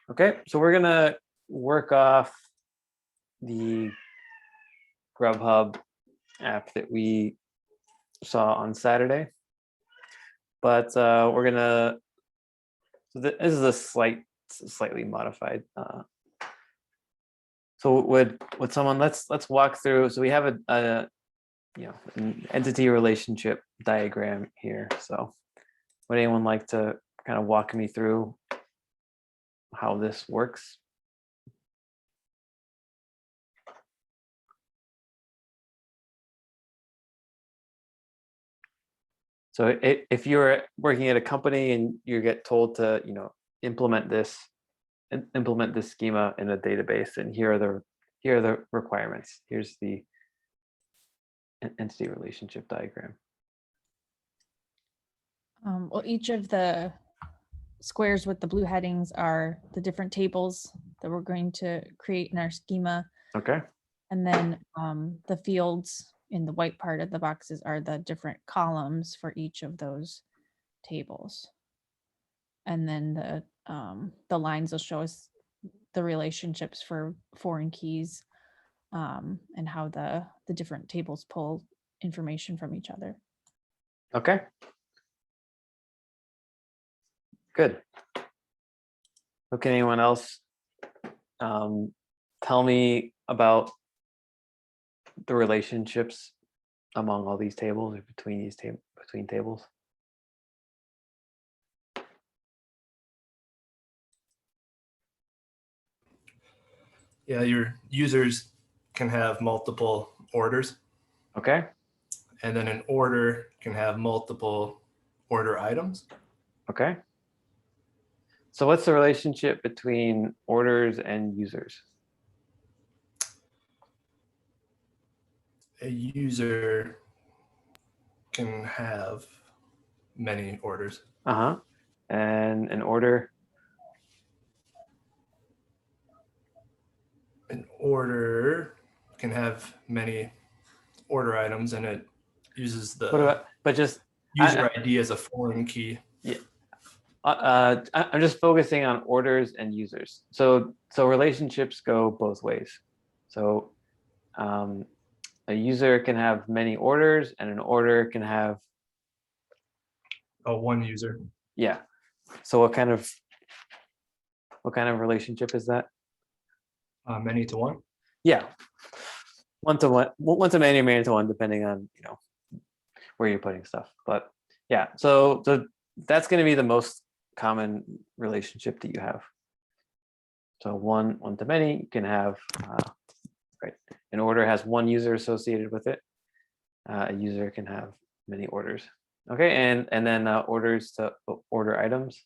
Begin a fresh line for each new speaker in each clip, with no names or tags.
Okay, so we're gonna work off the Grubhub app that we saw on Saturday, but we're gonna. So this is a slightly modified. So would someone let's walk through. So we have an entity relationship diagram here. So would anyone like to kind of walk me through how this works? So if you're working at a company and you get told to, implement this schema in a database, and here are the requirements. Here's the entity relationship diagram.
Well, each of the squares with the blue headings are the different tables that we're going to create in our schema.
Okay.
And then the fields in the white part of the boxes are the different columns for each of those tables. And then the lines will show us the relationships for foreign keys and how the different tables pull information from each other.
Okay. Good. So can anyone else tell me about the relationships among all these tables or between these between tables?
Yeah, your users can have multiple orders.
Okay.
And then an order can have multiple order items.
Okay. So what's the relationship between orders and users?
A user can have many orders.
Uh-huh. And an order?
An order can have many order items, and it uses the user ID as a foreign key.
Yeah. I'm just focusing on orders and users. So relationships go both ways. So a user can have many orders, and an order can have
one user.
Yeah. So what kind of relationship is that?
Many to one.
Yeah. One to one, one to many, many to one, depending on where you're putting stuff. But yeah, so that's going to be the most common relationship that you have. So one to many, you can have right. An order has one user associated with it. A user can have many orders. Okay, and then orders to order items.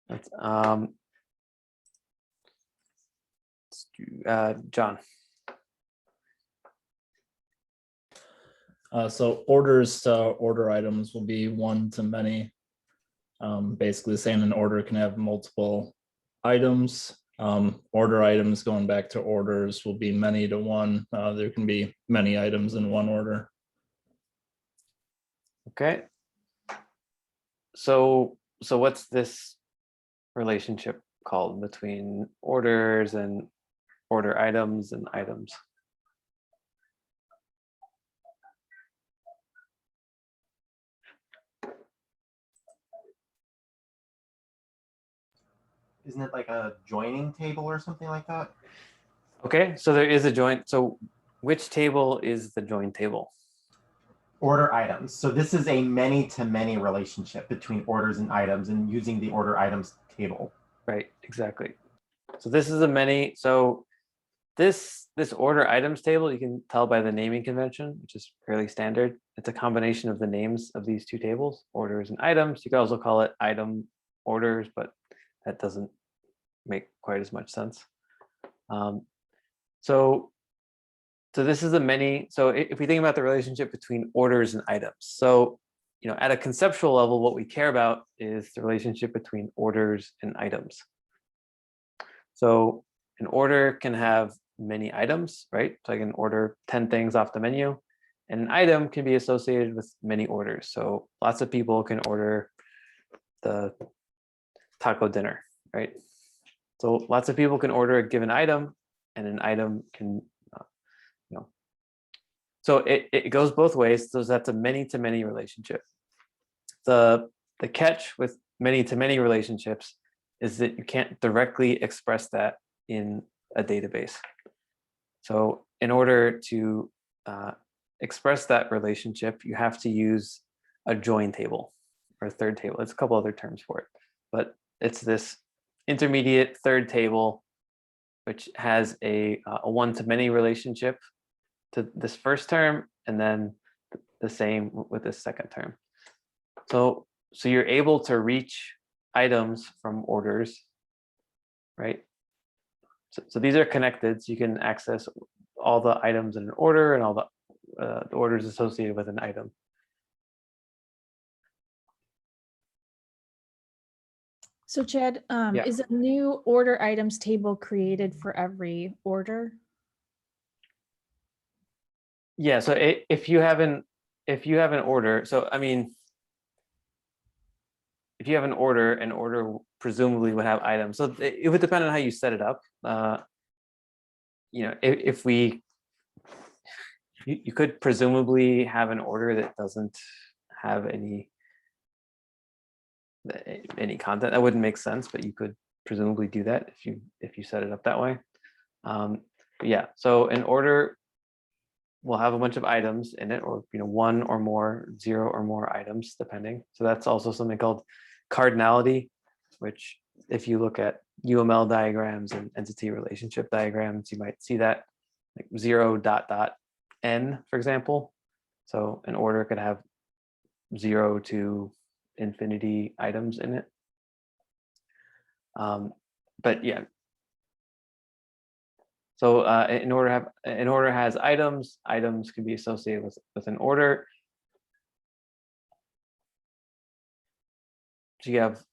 That's John.
So orders to order items will be one to many. Basically saying an order can have multiple items. Order items going back to orders will be many to one. There can be many items in one order.
Okay. So what's this relationship called between orders and order items and items?
Isn't it like a joining table or something like that?
Okay, so there is a join. So which table is the join table?
Order items. So this is a many-to-many relationship between orders and items, and using the order items table.
Right, exactly. So this is a many. So this order items table, you can tell by the naming convention, which is fairly standard. It's a combination of the names of these two tables, orders and items. You could also call it item orders, but that doesn't make quite as much sense. So this is a many. So if we think about the relationship between orders and items, so at a conceptual level, what we care about is the relationship between orders and items. So an order can have many items, right? So I can order 10 things off the menu, And an item can be associated with many orders. So lots of people can order the taco dinner, right? So lots of people can order a given item, and an item can, so it goes both ways. So that's a many-to-many relationship. The catch with many-to-many relationships is that you can't directly express that in a database. So in order to express that relationship, you have to use a join table or a third table. There's a couple other terms for it, but it's this intermediate third table, which has a one-to-many relationship to this first term, and then the same with this second term. So you're able to reach items from orders, right? So these are connected, so you can access all the items in an order and all the orders associated with an item.
So Chad,
Yeah.
is a new order items table created for every order?
Yeah, so if you have an order, so I mean, if you have an order presumably would have items. So it would depend on how you set it up. You know, if you could presumably have an order that doesn't have any content. That wouldn't make sense, but you could presumably do that if you set it up that way. But yeah, so an order will have a bunch of items in it, or one or more, 0 or more items, depending. So that's also something called cardinality, which if you look at UML diagrams and entity relationship diagrams, you might see that, like 0 ... n, for example. So an order could have 0 to infinity items in it. But yeah. So an order has items. Items can be associated with an order. So you have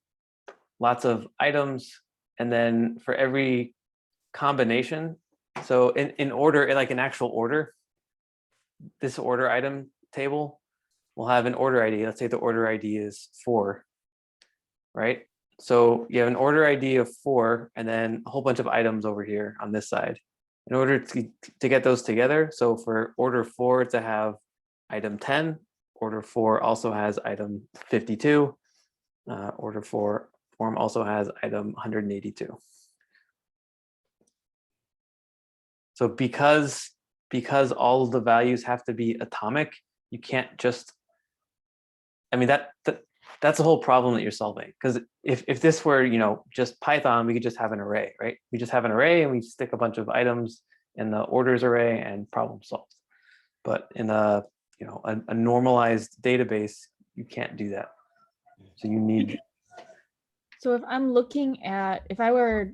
lots of items, and then for every combination, so in order, like an actual order, this order item table will have an order ID. Let's say the order ID is 4, right? So you have an order ID of 4, and then a whole bunch of items over here on this side. In order to get those together, so for order 4 to have item 10, order 4 also has item 52. Order 4 form also has item 182. So because all of the values have to be atomic, you can't just, I mean, that's the whole problem that you're solving. Because if this were, just Python, we could just have an array, right? We just have an array and we stick a bunch of items in the orders array and problem solved. But in a normalized database, you can't do that. So you need.
So if I'm looking at, if I were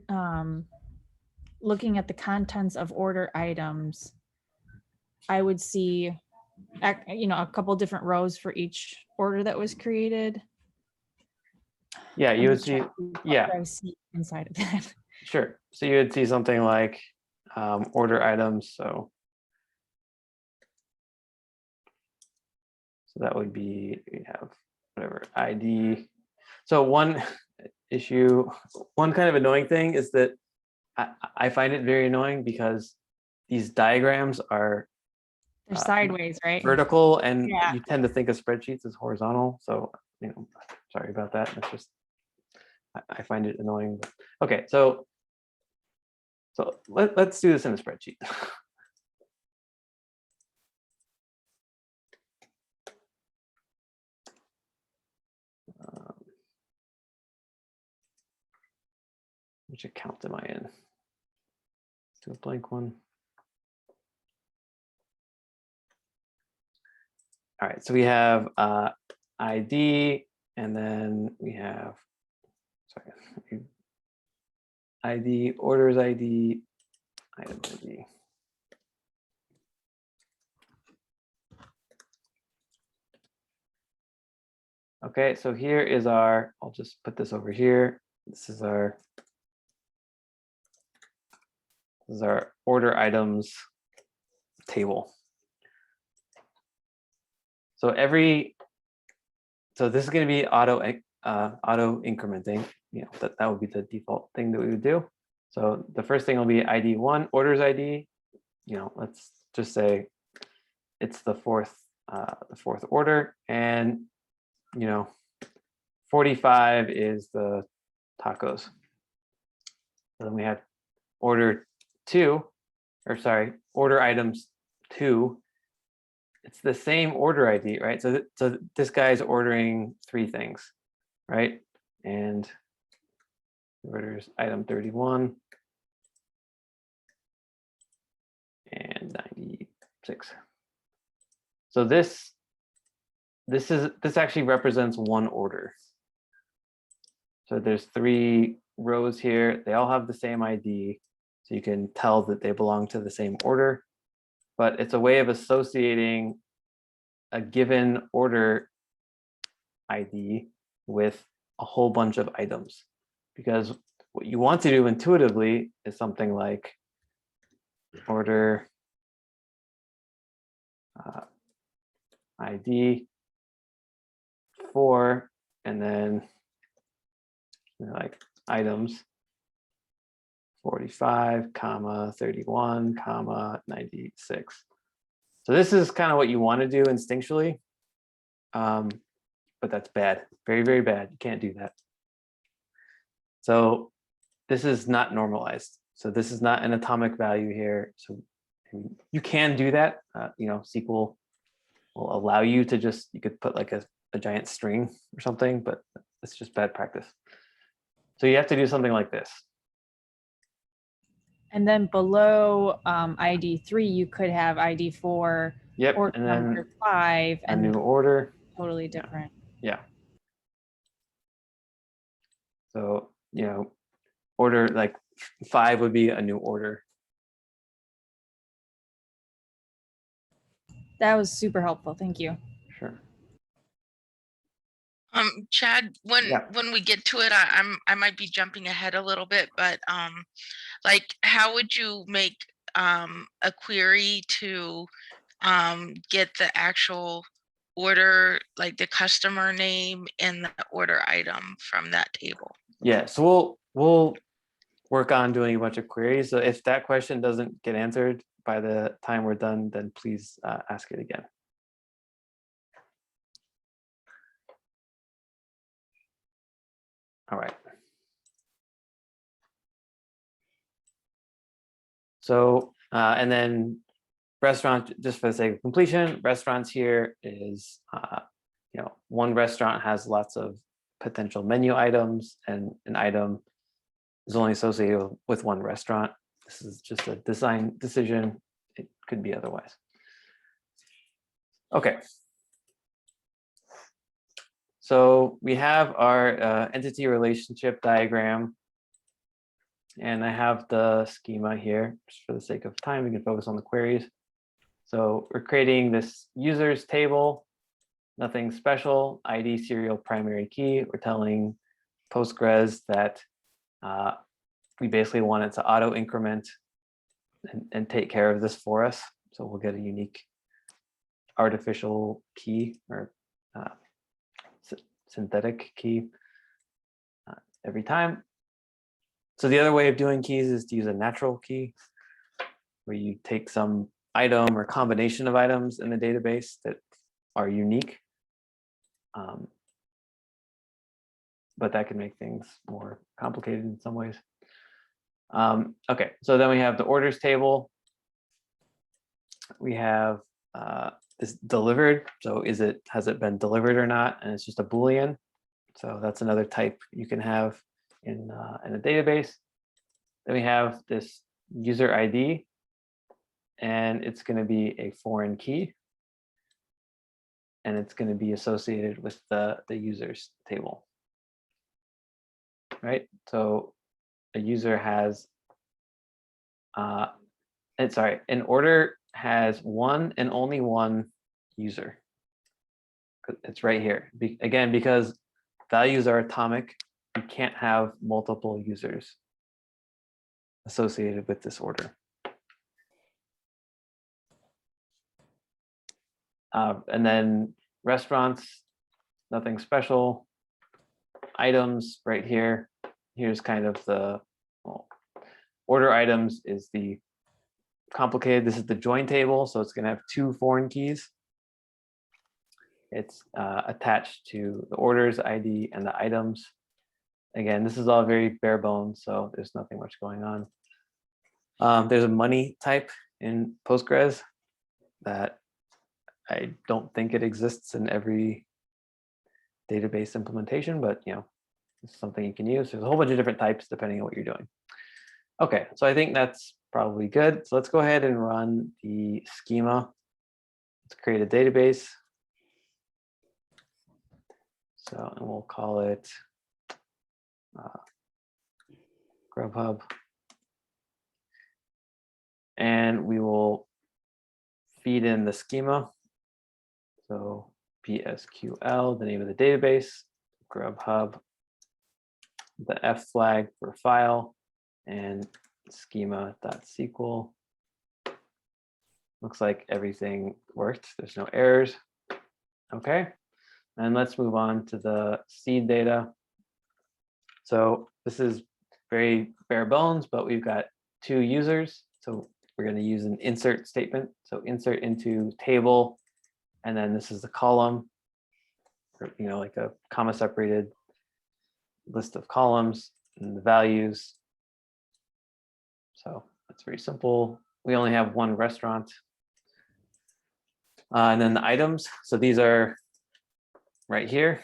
looking at the contents of order items, I would see, a couple different rows for each order that was created.
Yeah, you would see. Yeah,
I see inside of that.
Sure. So you would see something like order items. So that would be, we have whatever ID. So one kind of annoying thing is that I find it very annoying because these diagrams are
They're sideways, right?
vertical, and
Yeah.
you tend to think of spreadsheets as horizontal. So, sorry about that. That's just, I find it annoying. Okay, so let's do this in a spreadsheet. Which account am I in? Let's do a blank one. All right, so we have ID, and then we have, ID, orders ID, item ID. Okay, so here is our, I'll just put this over here. This is our order items table. So so this is going to be auto incrementing. That would be the default thing that we would do. So the first thing will be ID1, orders ID. Let's just say it's the fourth order, and 45 is the tacos. So then we have order items 2. It's the same order ID, right? So this guy's ordering 3 things, right? And orders item 31 and 96. So this actually represents one order. So there's 3 rows here. They all have the same ID. So you can tell that they belong to the same order, but it's a way of associating a given order ID with a whole bunch of items. Because what you want to do intuitively is something like order ID 4, and then like items 45, comma 31, comma 96. So this is kind of what you want to do instinctually, but that's bad, very, very bad. You can't do that. So this is not normalized. So this is not an atomic value here. So you can do that. SQL will allow you to you could put like a giant string or something, but it's just bad practice. So you have to do something like this.
And then below ID 3, you could have ID 4,
Yep,
or
and then
number 5,
a
and
new order.
totally different.
Yeah. So, order like 5 would be a new order.
That was super helpful. Thank you.
Sure.
Chad, when
Yeah.
we get to it, I might be jumping ahead a little bit, but like, how would you make a query to get the actual order, like the customer name and the order item from that table?
Yeah, so we'll work on doing a bunch of queries. So if that question doesn't get answered by the time we're done, then please ask it again. All right. So, and then restaurant, just for the sake of completion, restaurants here is, one restaurant has lots of potential menu items, and an item is only associated with one restaurant. This is just a design decision. It could be otherwise. Okay. So we have our entity relationship diagram, and I have the schema here. Just for the sake of time, we can focus on the queries. So we're creating this users table, nothing special, ID serial primary key. We're telling Postgres that we basically want it to auto increment and take care of this for us. So we'll get a unique artificial key or synthetic key every time. So the other way of doing keys is to use a natural key, where you take some item or combination of items in the database that are unique. But that can make things more complicated in some ways. Okay, so then we have the orders table. We have is delivered. So has it been delivered or not? And it's just a Boolean. So that's another type you can have in a database. Then we have this user ID, and it's going to be a foreign key, and it's going to be associated with the users table. Right. So a user has an order has one and only one user. It's right here. Again, because values are atomic, you can't have multiple users associated with this order. And then restaurants, nothing special. Items right here. Here's kind of the order items is the complicated. This is the join table, so it's going to have 2 foreign keys. It's attached to the orders ID and the items. Again, this is all very bare bones, so there's nothing much going on. There's a money type in Postgres that I don't think it exists in every database implementation, but it's something you can use. There's a whole bunch of different types depending on what you're doing. Okay, so I think that's probably good. So let's go ahead and run the schema. Let's create a database. So, and we'll call it Grubhub. And we will feed in the schema. So PSQL, the name of the database, Grubhub, the F flag for file, and schema.sql. Looks like everything worked. There's no errors. Okay, and let's move on to the seed data. So this is very bare bones, but we've got 2 users. So we're going to use an insert statement. So insert into table, and then this is the column, or, like a comma separated list of columns and the values. So that's very simple. We only have 1 restaurant. And then the items. So these are right here.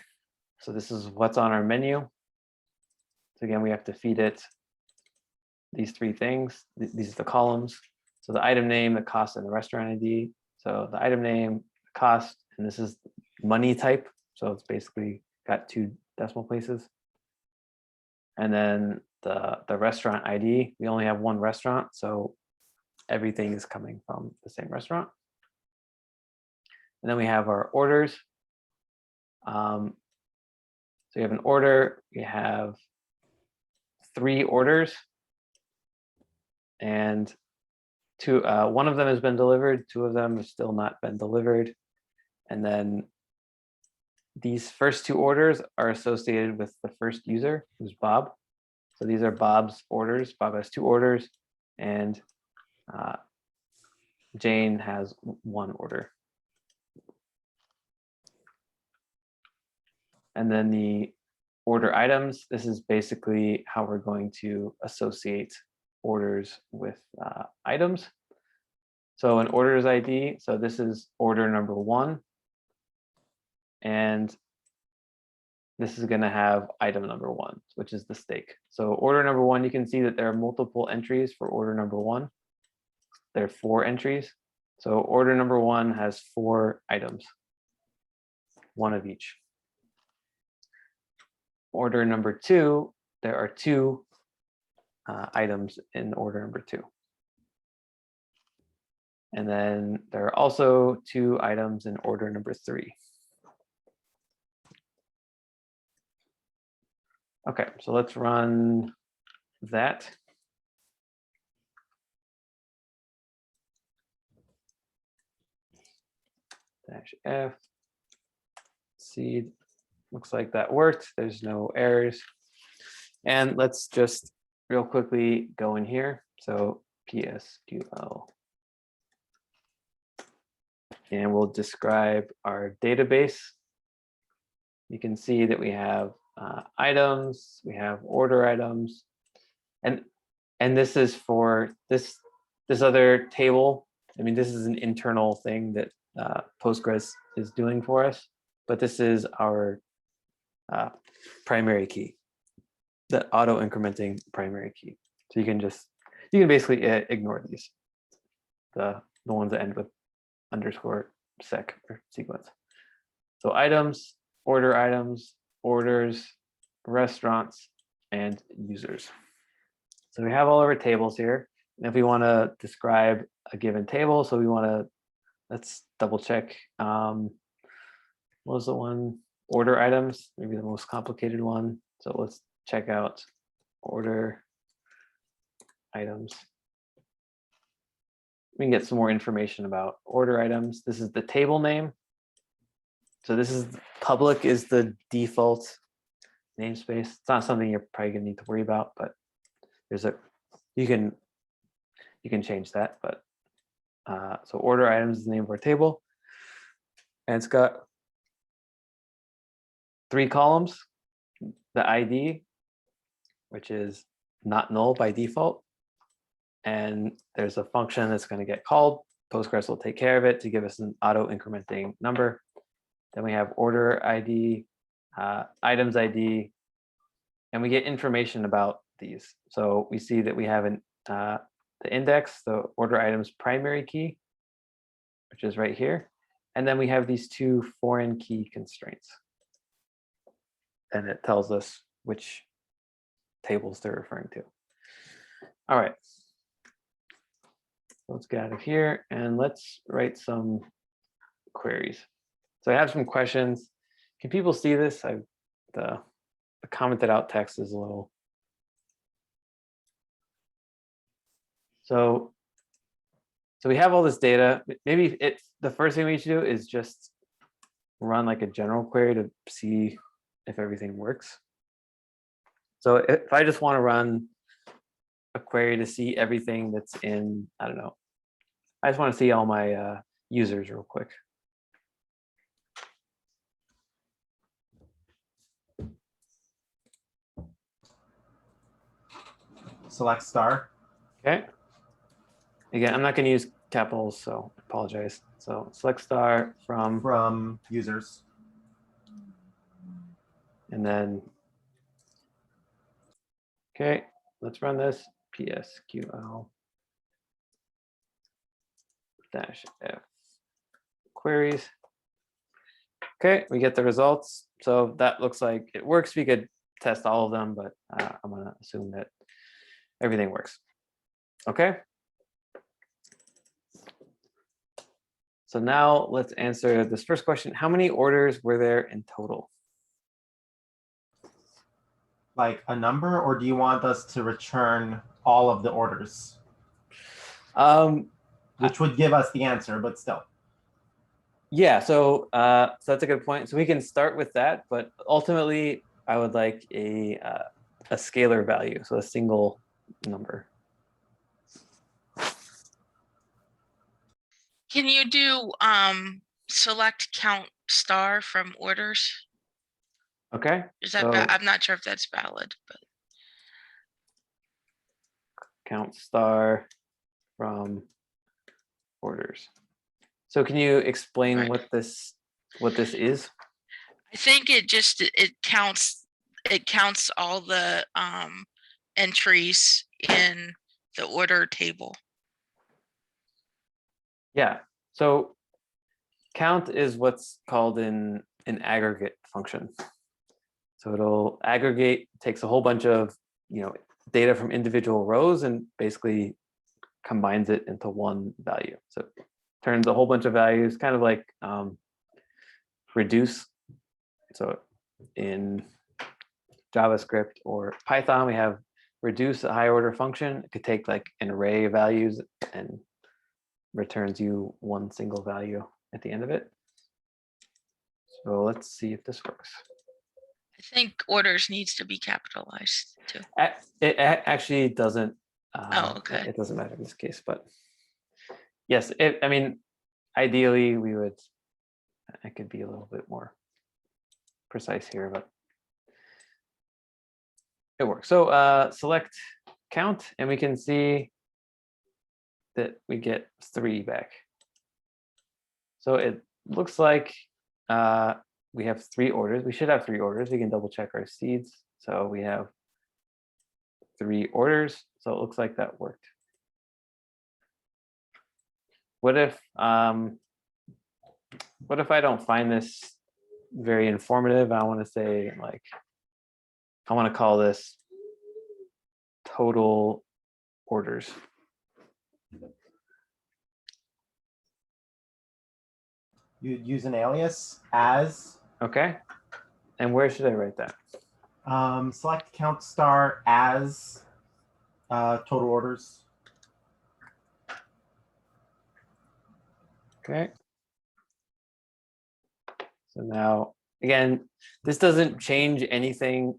So this is what's on our menu. So again, we have to feed it these 3 things. These are the columns. So the item name, the cost, and the restaurant ID. So the item name, the cost, and this is money type. So it's basically got 2 decimal places. And then the restaurant ID, we only have 1 restaurant, so everything is coming from the same restaurant. And then we have our orders. So we have an order, we have 3 orders, and 1 of them has been delivered, 2 of them have still not been delivered. And then these first 2 orders are associated with the first user, who's Bob. So these are Bob's orders. Bob has 2 orders, and Jane has 1 order. And then the order items, this is basically how we're going to associate orders with items. So an orders ID, so this is order number 1. And this is going to have item number 1, which is the steak. So order number 1, you can see that there are multiple entries for order number 1. There are 4 entries. So order number 1 has 4 items, 1 of each. Order number 2, there are 2 items in order number 2. And then there are also 2 items in order number 3. Okay, so let's run that. -F seed. Looks like that worked. There's no errors. And let's just real quickly go in here. So PSQL. And we'll describe our database. You can see that we have items, we have order items, and this is for this other table. I mean, this is an internal thing that Postgres is doing for us, but this is our primary key, the auto incrementing primary key. So you can basically ignore these, the ones that end with underscore sec or sequence. So items, order items, orders, restaurants, and users. So we have all of our tables here. And if we want to describe a given table, so we want to, let's double check. What was the one? Order items, maybe the most complicated one. So let's check out order items. We can get some more information about order items. This is the table name. So this is public is the default namespace. It's not something you're probably gonna need to worry about, but there's a you can change that. But so order items is the name of our table, and it's got 3 columns: the ID, which is not null by default, and there's a function that's going to get called. Postgres will take care of it to give us an auto incrementing number. Then we have order ID, items ID, and we get information about these. So we see that we have the index, the order items primary key, which is right here. And then we have these 2 foreign key constraints. And it tells us which tables they're referring to. All right. Let's get out of here and let's write some queries. So I have some questions. Can people see this? The commented out text is a little. So we have all this data. Maybe the first thing we should do is just run like a general query to see if everything works. So if I just want to run a query to see everything that's in, I don't know, I just want to see all my users real quick.
Select star.
Okay. Again, I'm not going to use capitals, so I apologize. So select star from
users.
And then, okay, let's run this PSQL -f queries. Okay, we get the results. So that looks like it works. We could test all of them, but I'm going to assume that everything works. Okay. So now let's answer this first question. How many orders were there in total?
Like a number, or do you want us to return all of the orders? Which would give us the answer, but still.
Yeah, so that's a good point. So we can start with that, but ultimately I would like a scalar value, so a single number.
Can you do select count star from orders?
Okay.
Is that
so
I'm not sure if that's valid, but
count star from orders. So can you explain
Right.
what this is?
I think it counts all the entries in the order table.
Yeah. So count is what's called an aggregate function. So it'll aggregate, takes a whole bunch of data from individual rows and basically combines it into one value. So it turns a whole bunch of values, kind of like reduce. So in JavaScript or Python, we have reduce, a high order function. It could take like an array of values and returns you one single value at the end of it. So let's see if this works.
I think orders needs to be capitalized too.
It actually doesn't.
Oh, okay.
It doesn't matter in this case, but yes, I mean, ideally I could be a little bit more precise here, but it works. So select count, and we can see that we get 3 back. So it looks like we have 3 orders. We should have 3 orders. We can double check our seeds. So we have 3 orders. So it looks like that worked. What if I don't find this very informative? I want to say like, I want to call this total orders.
You'd use an alias as.
Okay. And where should I write that?
Select count star as total orders.
Okay. So now, again, this doesn't change anything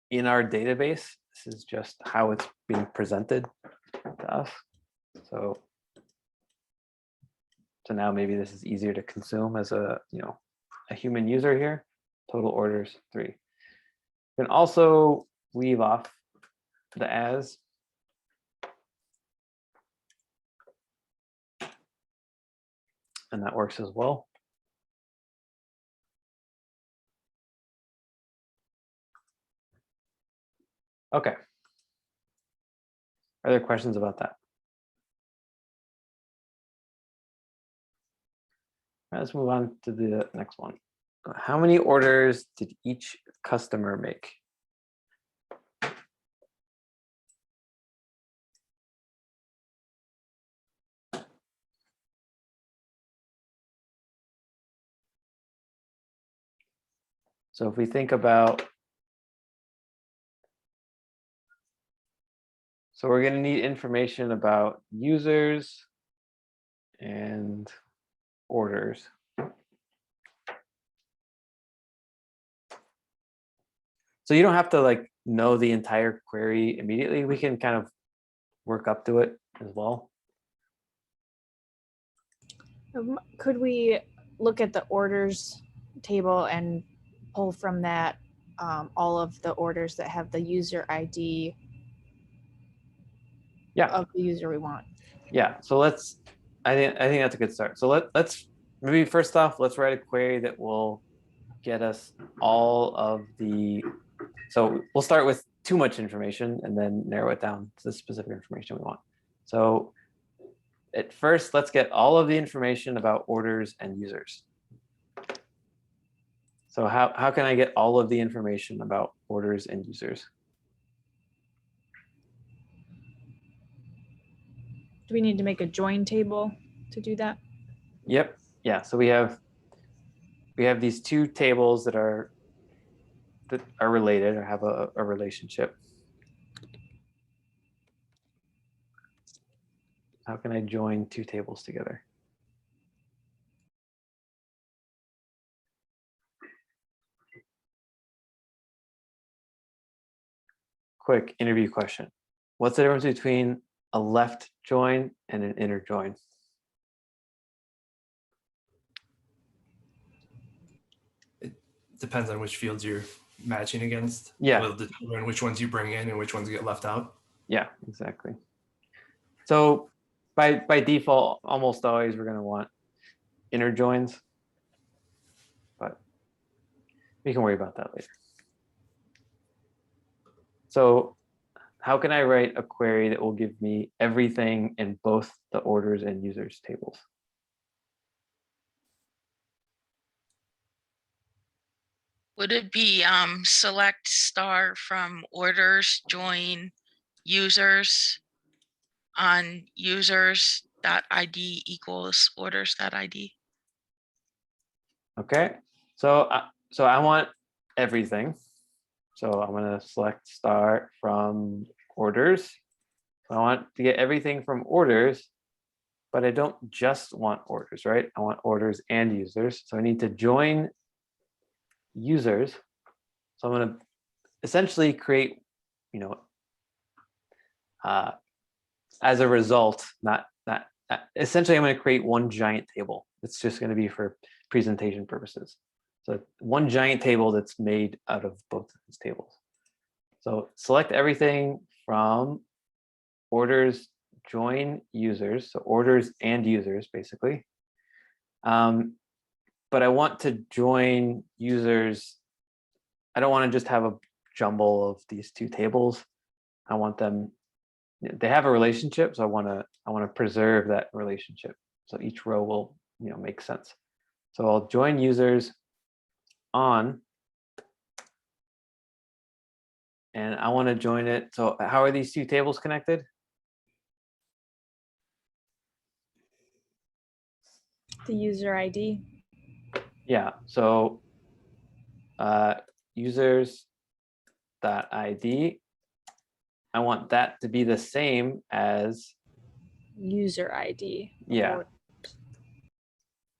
in our database. This is just how it's being presented to us. So now maybe this is easier to consume as a, a human user here. Total orders 3. You can also leave off the as. And that works as well. Okay. Are there questions about that? Let's move on to the next one. How many orders did each customer make? So if we think about, so we're going to need information about users and orders. So you don't have to like know the entire query immediately. We can kind of work up to it as well.
Could we look at the orders table and pull from that all of the orders that have the user ID of the user we want?
Yeah, so let's, I think that's a good start. So let's maybe first off, let's write a query that will get us all of the, so we'll start with too much information and then narrow it down to the specific information we want. So at first, let's get all of the information about orders and users. So how can I get all of the information about orders and users?
Do we need to make a join table to do that?
Yep. Yeah. So we have these two tables that are related or have a relationship. How can I join two tables together? Quick interview question. What's the difference between a left join and an inner join?
It depends on which fields you're matching against.
Yeah.
Will determine which ones you bring in and which ones get left out.
Yeah, exactly. So by default, almost always we're going to want inner joins, but we can worry about that later. So how can I write a query that will give me everything in both the orders and users tables?
Would it be select star from orders, join users on users.id equals orders.id?
Okay, so I want everything. So I'm going to select star from orders. So I want to get everything from orders, but I don't just want orders, right? I want orders and users. So I need to join users. So I'm going to essentially create, as a result, essentially I'm going to create one giant table. It's just going to be for presentation purposes. So one giant table that's made out of both of these tables. So select everything from orders, join users, so orders and users basically. But I want to join users. I don't want to just have a jumble of these two tables. I want them, they have a relationship, so I want to preserve that relationship. So each row will make sense. So I'll join users on, and I want to join it. So how are these two tables connected?
The user ID.
Yeah, so users.id, I want that to be the same as
User ID.
Yeah.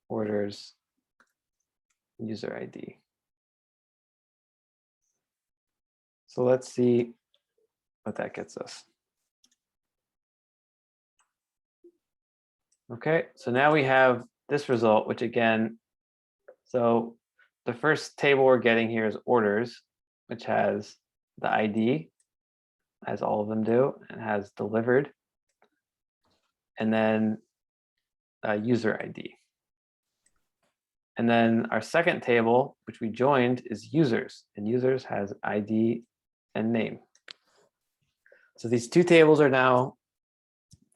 Orders user ID. So let's see what that gets us. Okay, so now we have this result, which again, so the first table we're getting here is orders, which has the ID, as all of them do, and has delivered, and then user ID. And then our second table, which we joined, is users, and users has ID and name. So these two tables are now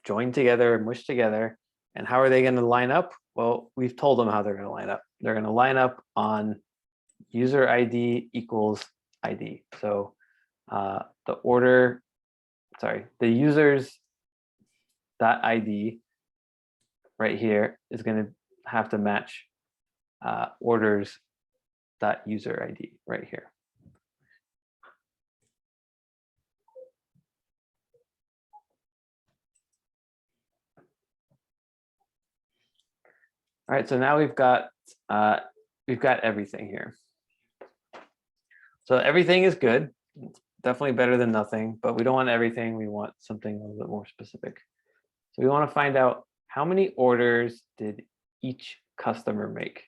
joined together, mushed together. And how are they going to line up? Well, we've told them how they're going to line up. They're going to line up on user ID equals ID. So the users dot ID right here is going to have to match orders dot user ID right here. All right, so now we've got everything here. So everything is good. It's definitely better than nothing, but we don't want everything. We want something a little bit more specific. So we want to find out how many orders did each customer make.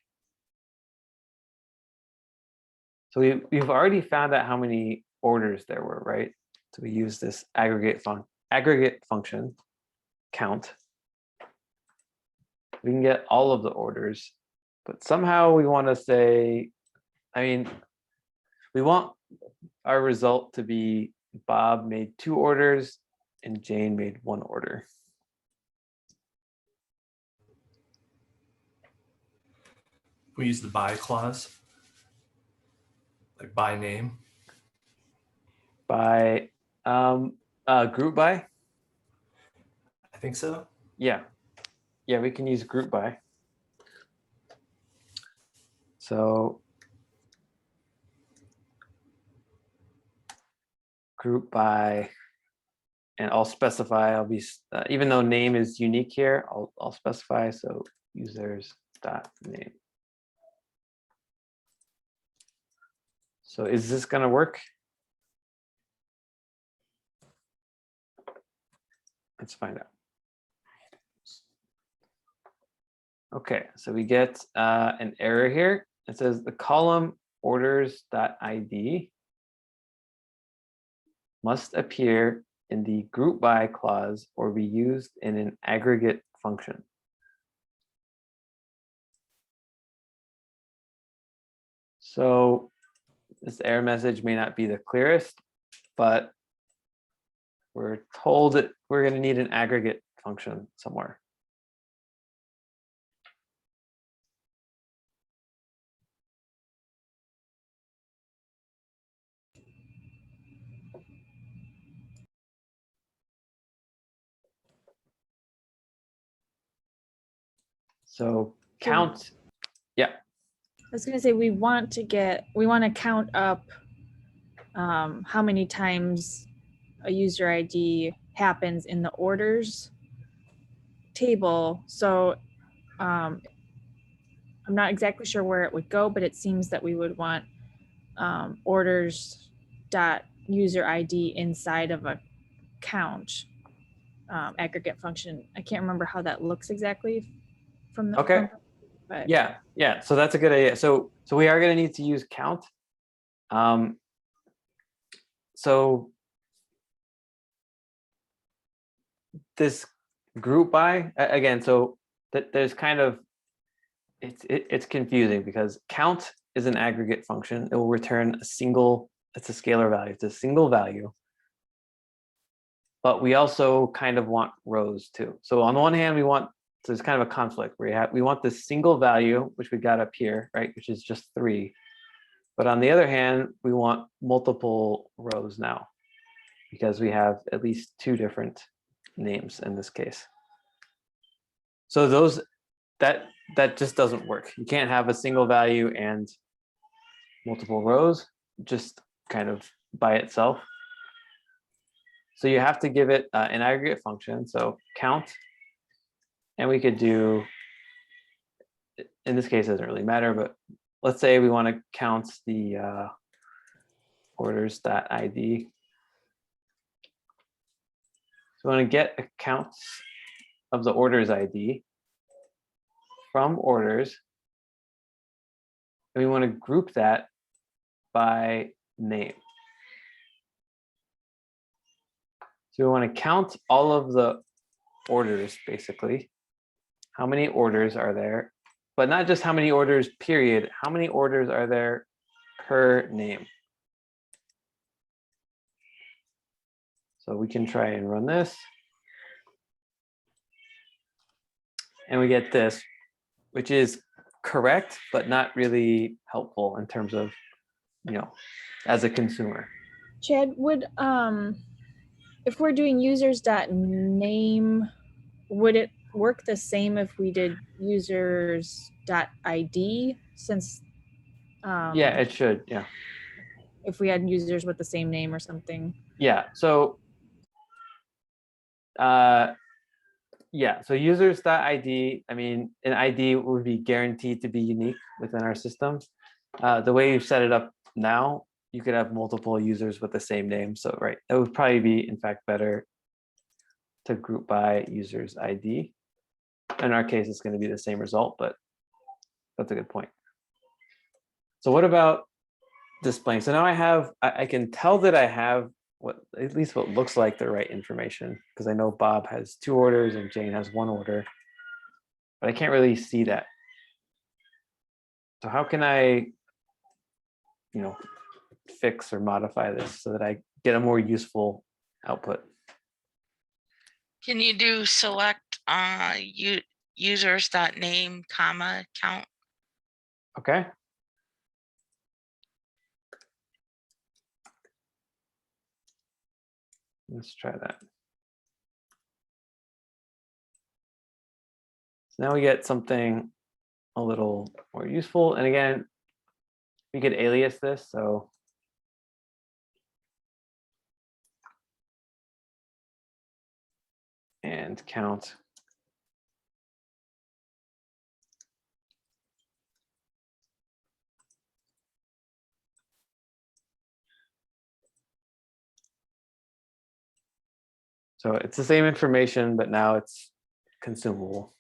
So we've already found out how many orders there were, right? So we use this aggregate function count. We can get all of the orders, but somehow we want to say, I mean, we want our result to be Bob made 2 orders and Jane made 1 order.
We use the by clause, like by name.
By group by?
I think so.
Yeah. Yeah, we can use group by. So group by, and I'll specify, I'll be, even though name is unique here, I'll specify, so users dot name. So is this going to work? Let's find out. Okay, so we get an error here. It says the column orders.id must appear in the group by clause or be used in an aggregate function. So this error message may not be the clearest, but we're told that we're going to need an aggregate function somewhere. So count, yeah.
I was going to say we want to count up how many times a user ID happens in the orders table. So I'm not exactly sure where it would go, but it seems that we would want orders dot user ID inside of a count aggregate function. I can't remember how that looks exactly from the
okay.
But
Yeah. So that's a good idea. So we are going to need to use count. So this group by again, so that there's kind of it's confusing because count is an aggregate function. It will return a single. It's a scalar value. It's a single value. But we also kind of want rows too. So on the one hand, so there's kind of a conflict where we want this single value, which we got up here, right, which is just 3. But on the other hand, we want multiple rows now because we have at least 2 different names in this case. So that just doesn't work. You can't have a single value and multiple rows just kind of by itself. So you have to give it an aggregate function. So count. And we could do, in this case, it doesn't really matter, but let's say we want to count the orders.id. So we want to get accounts of the orders ID from orders. And we want to group that by name. So we want to count all of the orders, basically. How many orders are there? But not just how many orders, period. How many orders are there per name? So we can try and run this. And we get this, which is correct, but not really helpful in terms of, as a consumer.
Chad, would if we're doing users.name, would it work the same if we did users.id, since
Yeah, it should. Yeah.
if we had users with the same name or something?
Yeah. So so users.id, I mean, an ID would be guaranteed to be unique within our system. The way you set it up now, you could have multiple users with the same name. So, right, that would probably be, in fact, better to group by users ID. In our case, it's going to be the same result, but that's a good point. So what about displaying? So now I can tell that I have at least what looks like the right information, because I know Bob has 2 orders and Jane has 1 order, but I can't really see that. So how can I, fix or modify this so that I get a more useful output?
Can you do select users.name, comma, count?
Okay. Let's try that. So now we get something a little more useful. And again, we could alias this. So and count. So it's the same information, but now it's consumable.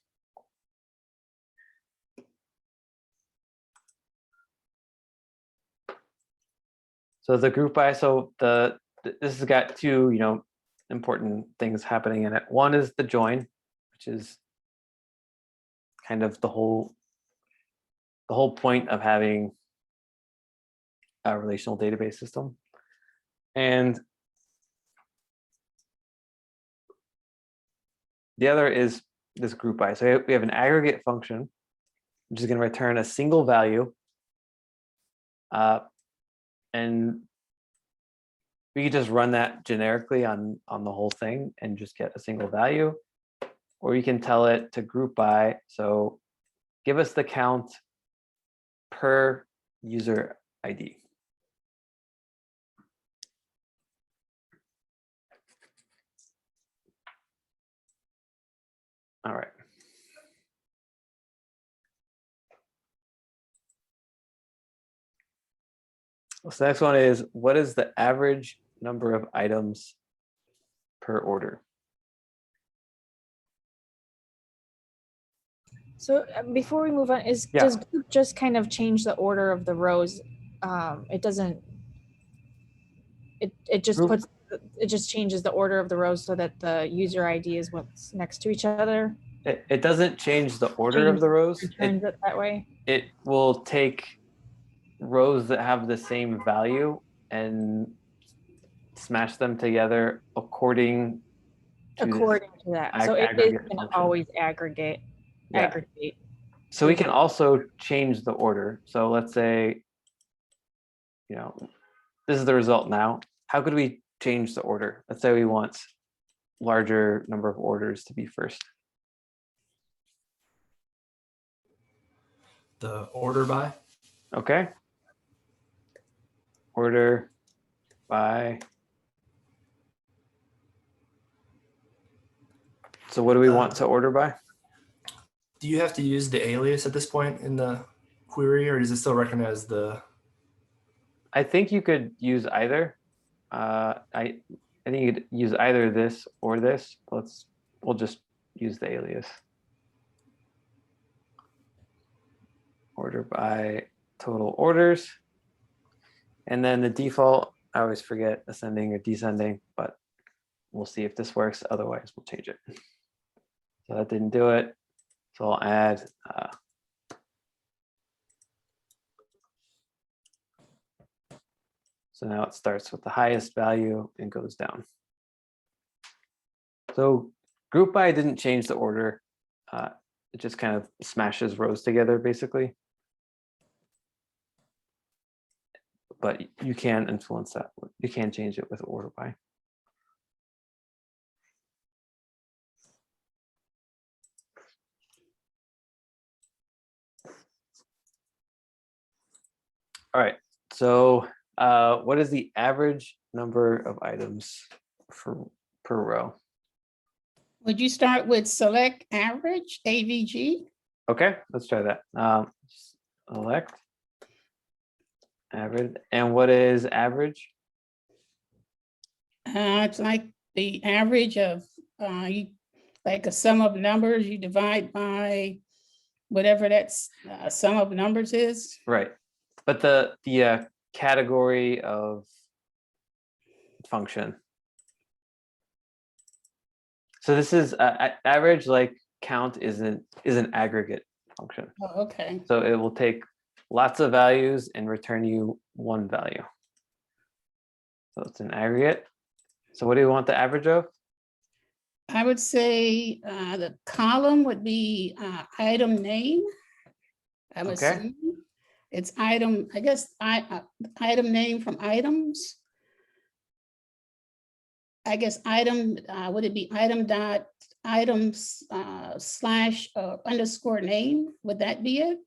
So the group by, so this has got 2, important things happening in it. One is the join, which is kind of the whole point of having a relational database system. And the other is this group by. So we have an aggregate function, which is going to return a single value. And we could just run that generically on the whole thing and just get a single value. Or you can tell it to group by. So give us the count per user ID. All right. So the next one is, what is the average number of items per order?
So before we move on, does group just kind of change the order of the rows? It doesn't. It just
Group,
it just changes the order of the rows so that the user ID is what's next to each other.
it doesn't change the order of the rows.
Returns it that way.
It will take rows that have the same value and smash them together according to
that. So it is going to always aggregate.
Yeah.
Aggregate.
So we can also change the order. So let's say, this is the result now. How could we change the order? Let's say we want larger number of orders to be first.
The order by.
Okay. Order by. So what do we want to order by?
Do you have to use the alias at this point in the query, or does it still recognize the?
I think you could use either. I think you could use either this or this. We'll just use the alias. Order by total orders. And then the default, I always forget ascending or descending, but we'll see if this works. Otherwise, we'll change it. So that didn't do it. So I'll add so now it starts with the highest value and goes down. So group by didn't change the order. It just kind of smashes rows together, basically. But you can influence that. You can change it with order by. All right, so what is the average number of items per row?
Would you start with select average, AVG?
Okay, let's try that. Select average, and what is average?
It's like the average of, like a sum of numbers, you divide by whatever that's sum of numbers is.
Right, but the category of function. So this is average, like count is an aggregate function.
Oh, okay.
So it will take lots of values and return you one value. So it's an aggregate. So what do you want the average of?
I would say the column would be item name. I'm
Okay.
assuming it's item, I guess, item name from items. I guess item, would it be item dot items slash underscore name? Would that be it?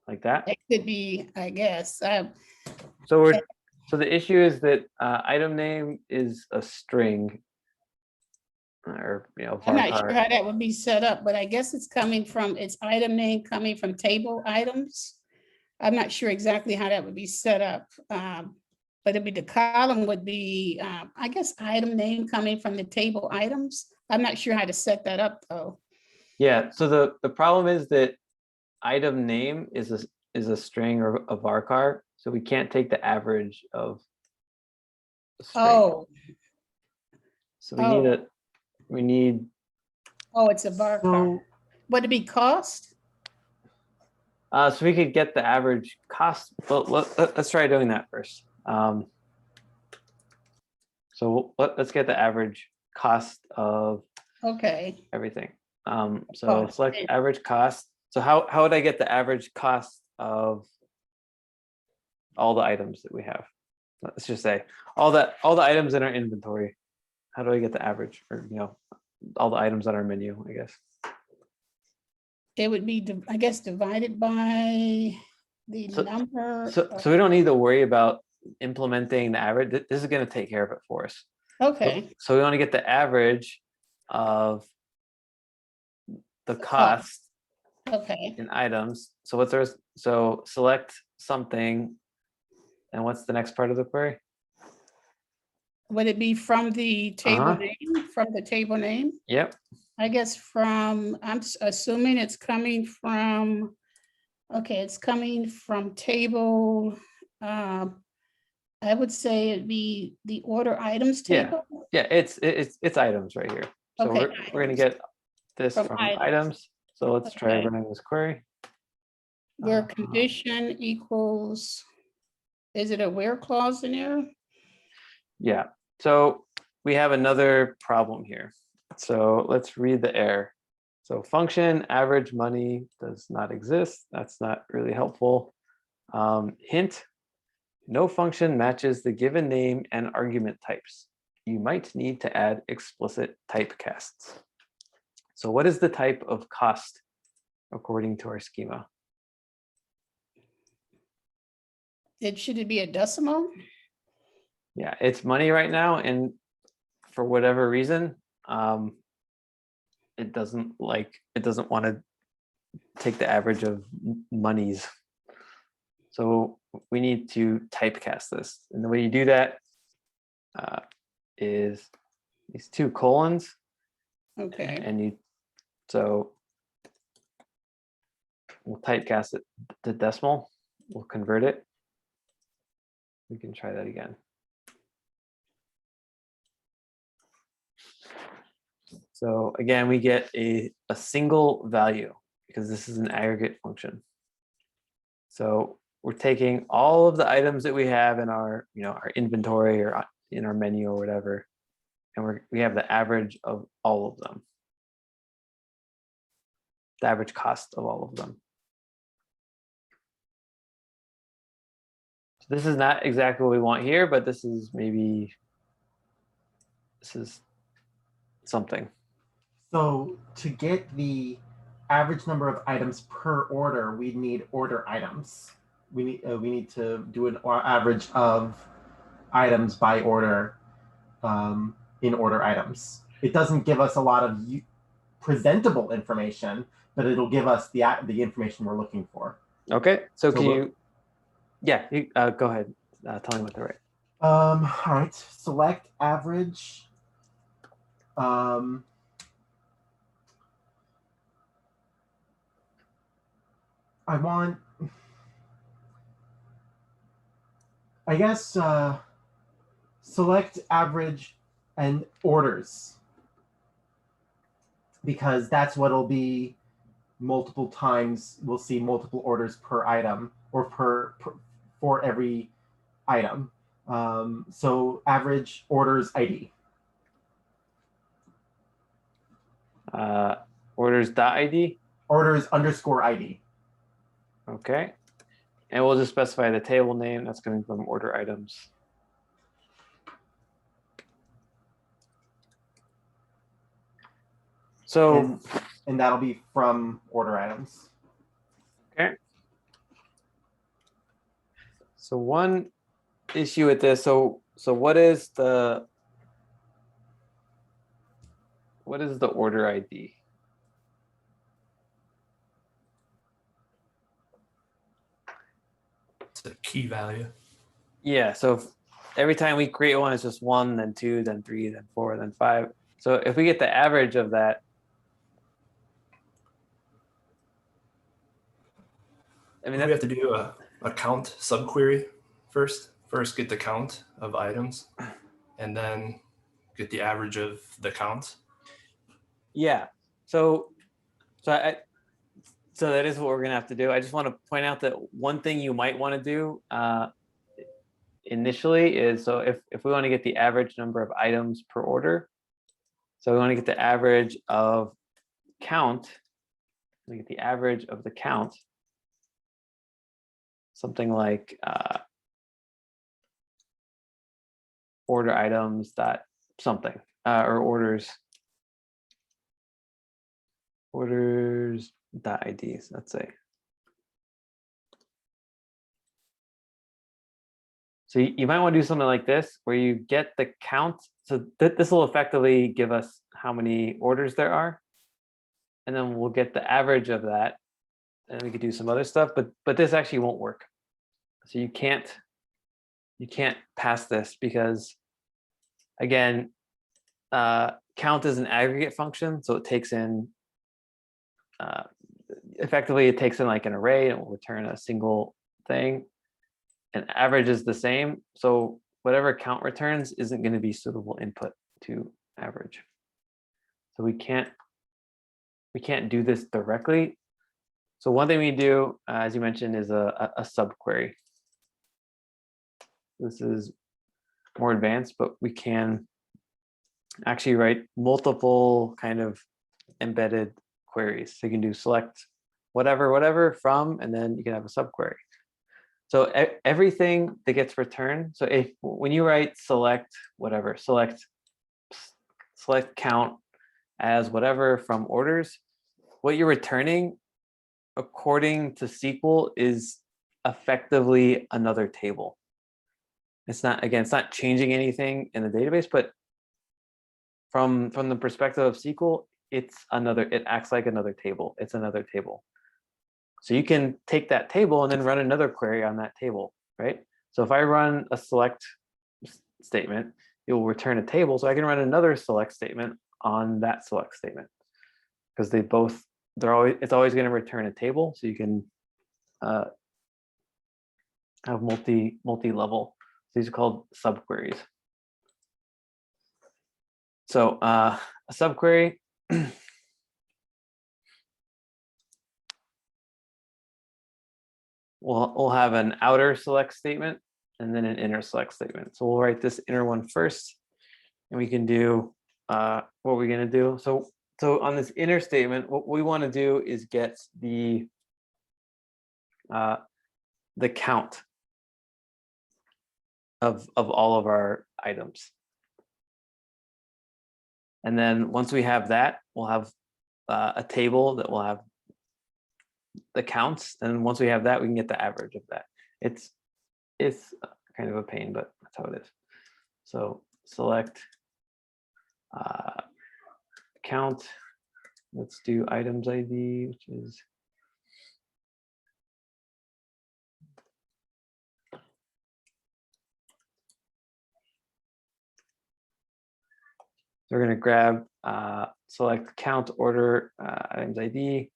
Like that?
It could be, I guess.
So the issue is that item name is a string, or
I'm not sure
var.
how that would be set up, but I guess it's item name coming from table items. I'm not sure exactly how that would be set up. But it'd be the column would be, I guess, item name coming from the table items. I'm not sure how to set that up though.
Yeah. So the problem is that item name is a string or a varchar, so we can't take the average of the string.
Oh,
So we need.
oh, it's a varchar. Would it be cost?
So we could get the average cost. Well, let's try doing that first. So let's get the average cost of
Okay,
everything. So
Cost.
select average cost. So how would I get the average cost of all the items that we have? Let's just say all the items in our inventory. How do I get the average, or all the items on our menu, I guess?
it would be, I guess, divided by the number.
So we don't need to worry about implementing the average. This is going to take care of it for us.
Okay,
So we want to get the average of the cost
okay.
in items. So what's ours? So select something, and what's the next part of the query?
Would it be from the table name, from the table name?
Yep.
I guess I'm assuming it's coming from, okay, it's coming from table, I would say it'd be the order items table.
Yeah, it's items right here. So
Okay,
we're gonna
items.
get this
From
from
items.
items. So let's try
Okay.
running this query.
Where condition equals, is it a where clause in there?
Yeah, so we have another problem here. So let's read the error. So function average money does not exist. That's not really helpful. Hint, no function matches the given name and argument types. You might need to add explicit typecasts. So what is the type of cost according to our schema?
Should it be a decimal?
Yeah, it's money right now, and for whatever reason, it doesn't want to take the average of monies. So we need to typecast this. And the way you do that is these 2 colons.
Okay.
And so we'll typecast it to decimal. We'll convert it. We can try that again. So again, we get a single value because this is an aggregate function. So we're taking all of the items that we have in our, our inventory or in our menu or whatever, and we have the average of all of them, the average cost of all of them. So this is not exactly what we want here, but this is something.
So to get the average number of items per order, we need order items. We need to do an average of items by order in order items. It doesn't give us a lot of presentable information, but it'll give us the information we're looking for.
Okay, so can you, yeah, go ahead. Tell me what to write.
All right, select average. I guess, select average and orders, because that's what'll be multiple times. We'll see multiple orders per item or for every item. So average orders ID.
Orders.id?
Orders underscore ID.
Okay. And we'll just specify the table name that's coming from order items. So,
and that'll be from order items.
Okay. So one issue with this, so what is the order ID?
It's a key value.
Yeah, so every time we create one, it's just 1, then 2, then 3, then 4, then 5. So if we get the average of that, I mean,
we have to do a count subquery first. First, get the count of items, and then get the average of the count.
Yeah. So that is what we're gonna have to do. I just want to point out that one thing you might want to do initially is, so if we want to get the average number of items per order, so we want to get the average of count. We get the average of the count. Something like order items dot something or orders dot IDs, let's say. So you might want to do something like this, where you get the count. So this will effectively give us how many orders there are, and then we'll get the average of that, and we could do some other stuff. But this actually won't work. So you can't pass this because, again, count is an aggregate function, so it takes in effectively it takes in like an array and it will return a single thing. And average is the same, so whatever count returns isn't going to be suitable input to average. So we can't do this directly. So one thing we do, as you mentioned, is a subquery. This is more advanced, but we can actually write multiple kind of embedded queries. So you can do select whatever from, and then you can have a subquery. So everything that gets returned. So when you write select whatever, select count as whatever from orders, what you're returning according to SQL is effectively another table. It's not, again, it's not changing anything in the database, but from the perspective of SQL, it acts like another table. It's another table. So you can take that table and then run another query on that table, right? So if I run a select statement, it will return a table. So I can run another select statement on that select statement because it's always going to return a table. So you can have multi-level. These are called subqueries. So a subquery we'll have an outer select statement and then an inner select statement. So we'll write this inner one first, and we can do what we're going to do. So on this inner statement, what we want to do is get the count of all of our items. And then once we have that, we'll have a table that will have the counts. And once we have that, we can get the average of that. It's kind of a pain, but that's how it is. So select count. Let's do items ID, which is we're going to grab select count order items ID.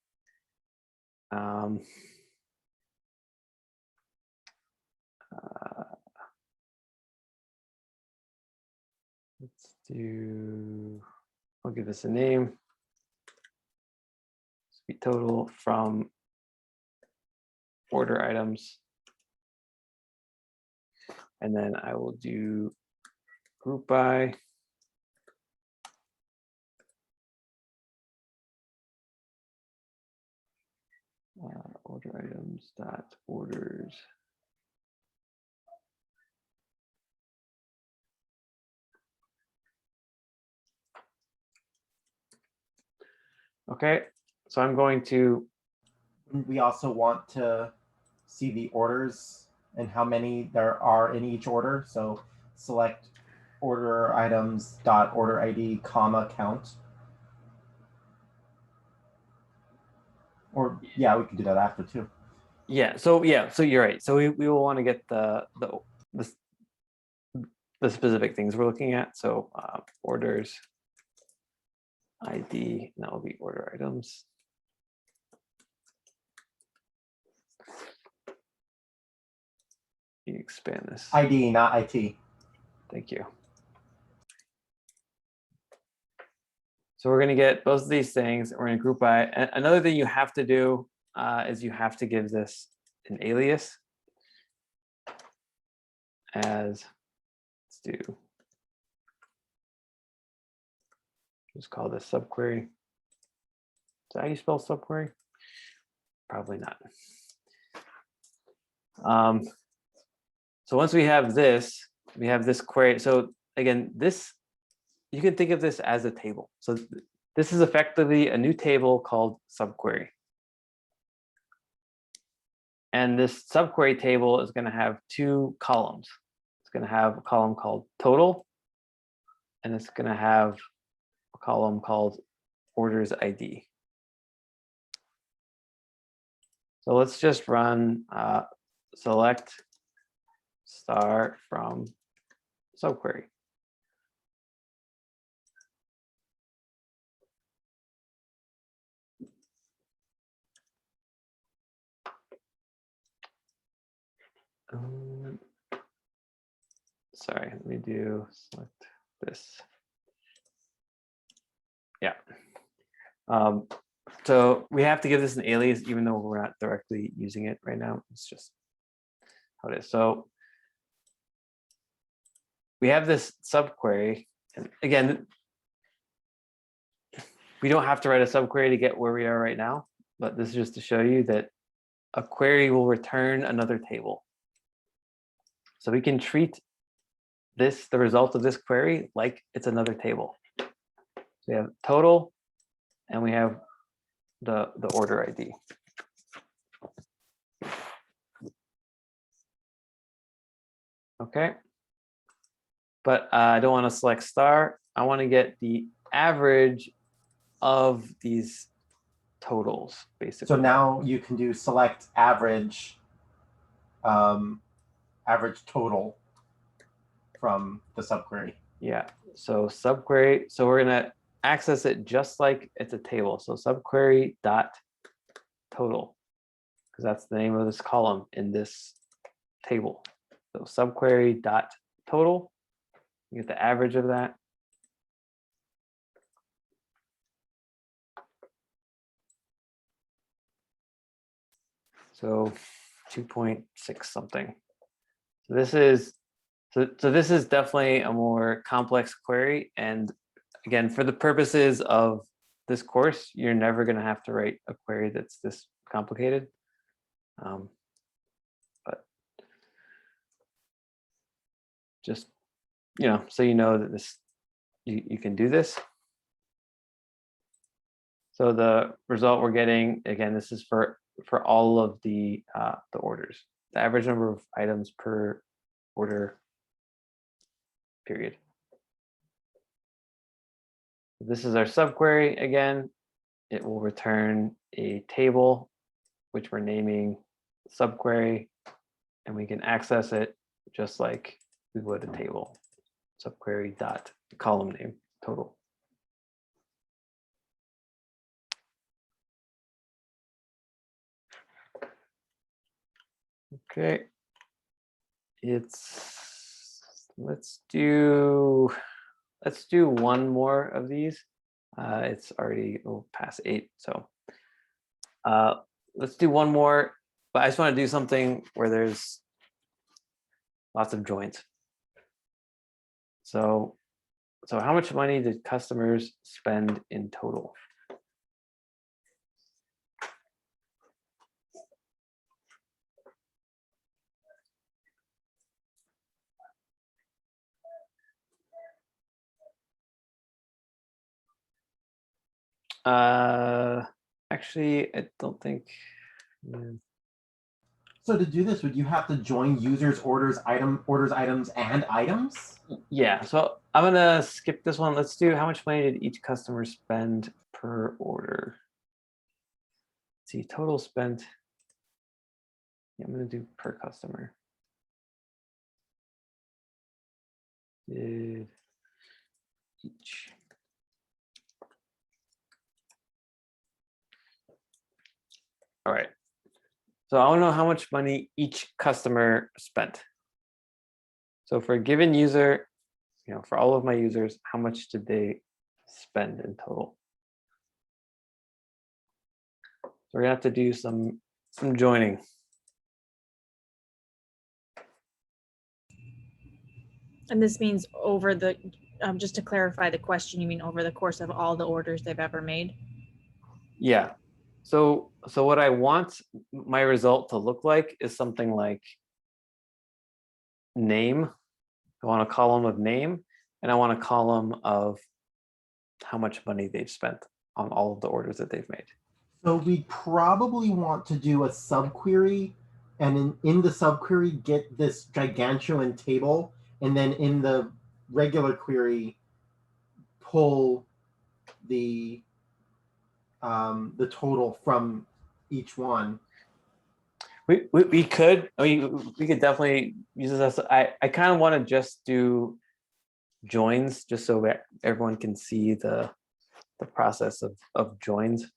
Let's do, I'll give this a name. Speed total from order items. And then I will do group by. Order items dot orders. Okay, so I'm going to.
We also want to see the orders and how many there are in each order. So select order items dot order ID comma count. Or yeah, we can do that after too.
Yeah, so you're right. So we will want to get the specific things we're looking at. So orders ID, and that will be order items. You expand this.
ID, not IT.
Thank you. So we're going to get both of these things. We're going to group by. Another thing you have to do is you have to give this an alias as, let's do, just call this subquery. Is that how you spell subquery? Probably not. So once we have this query. So again, this, you can think of this as a table. So this is effectively a new table called subquery. And this subquery table is going to have two columns. It's going to have a column called total, and it's going to have a column called orders ID. So let's just run select star from subquery. Sorry, let me do select this. Yeah. So we have to give this an alias, even though we're not directly using it right now. It's just how it is. So we have this subquery, and again, we don't have to write a subquery to get where we are right now, but this is just to show you that a query will return another table. So we can treat this, the result of this query, like it's another table. So we have total, and we have the order ID. Okay. But I don't want to select star. I want to get the average of these totals, basically.
So now you can do select average, average total from the subquery.
Yeah, so subquery, so we're gonna access it just like it's a table. So subquery dot total, because that's the name of this column in this table. So subquery dot total, you get the average of that. So 2.6 something. So this is this is definitely a more complex query. And again, for the purposes of this course, you're never going to have to write a query that's this complicated. But just, so you know that this, you can do this. So the result we're getting, again, this is for all of the orders, the average number of items per order period. This is our subquery. Again, it will return a table, which we're naming subquery, and we can access it just like we would a table. Subquery dot column name total. Okay. Let's do one more of these. It's already past 8, so let's do one more. But I just want to do something where there's lots of joins. So how much money did customers spend in total? Actually, I don't think.
So to do this, would you have to join users, orders, items, and items?
Yeah, so I'm gonna skip this one. Let's do how much money did each customer spend per order? Let's see, total spent. Yeah, I'm gonna do per customer. Did each. All right. So I want to know how much money each customer spent. So for a given user, for all of my users, how much did they spend in total? So we're gonna have to do some joining.
And this means over the, just to clarify the question, you mean over the course of all the orders they've ever made?
Yeah. So what I want my result to look like is something like name. I want a column of name, and I want a column of how much money they've spent on all of the orders that they've made.
So we probably want to do a subquery, and in the subquery get this gigantuan table, and then in the regular query pull the total from each one.
We could definitely use this as I kind of want to just do joins just so that everyone can see the process of joins.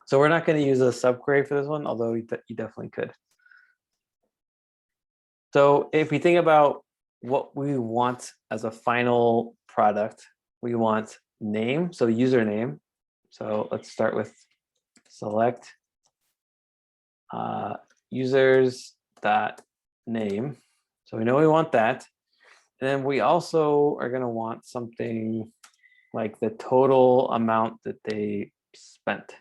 So we're not going to use a subquery for this one, although you definitely could. So if we think about what we want as a final product, we want name, so username. So let's start with select users dot name. So we know we want that. And then we also are going to want something like the total amount that they spent.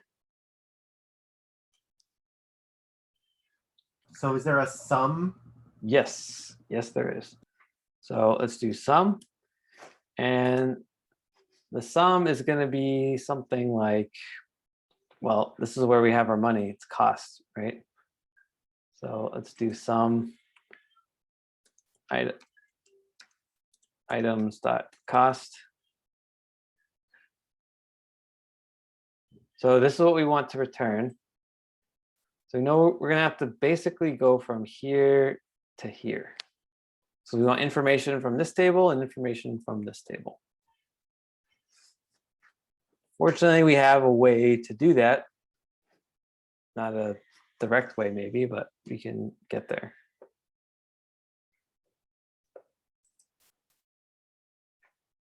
So is there a sum?
Yes, there is. So let's do sum. And the sum is going to be something like, well, this is where we have our money. It's cost, right? So let's do sum items dot cost. So this is what we want to return. So we know we're gonna have to basically go from here to here. So we want information from this table and information from this table. Fortunately, we have a way to do that. Not a direct way maybe, but we can get there.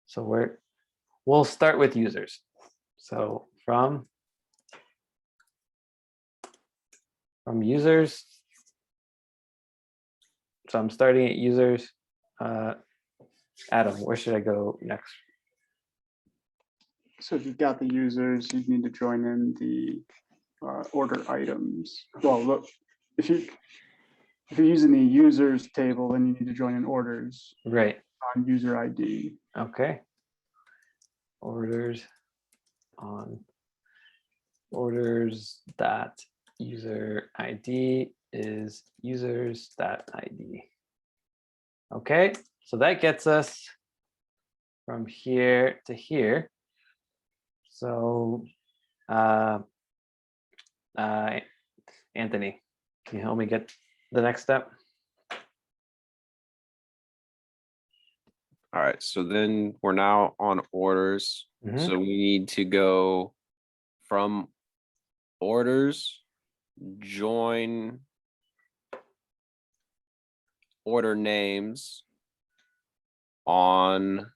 So we'll start with users. So from users, so I'm starting at users. Adam, where should I go next?
So if you've got the users, you need to join in the order items. Well, look, if you're using the users table, then you need to join in orders
Right.
on user ID.
Okay. Orders on orders dot user ID is users dot ID. Okay, so that gets us from here to here. So Anthony, can you help me get the next step?
All right, so then we're now on orders.
Mhm.
So we need to go from orders, join order names on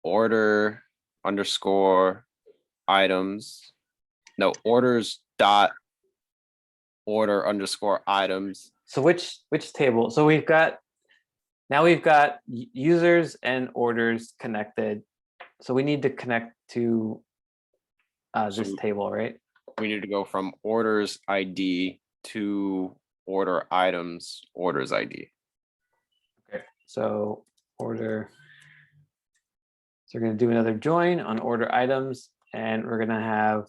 order underscore items. No, orders dot order underscore items.
So which table? So we've got users and orders connected. So we need to connect to this
So-
table, right?
We need to go from orders ID to order items orders ID.
Okay. So order. So we're going to do another join on order items, and we're going to have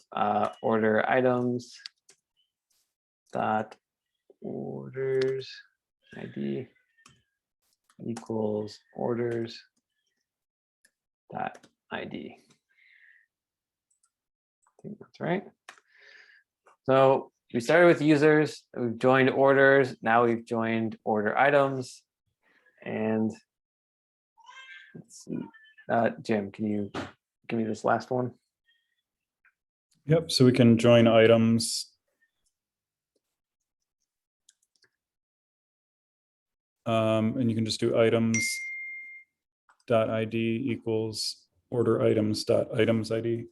order items dot orders ID equals orders dot ID. I think that's right. So we started with users, we've joined orders, now we've joined order items. And let's see, Jim, can you give me this last one?
Yep, so we can join items. And you can just do items dot ID equals order items dot items ID.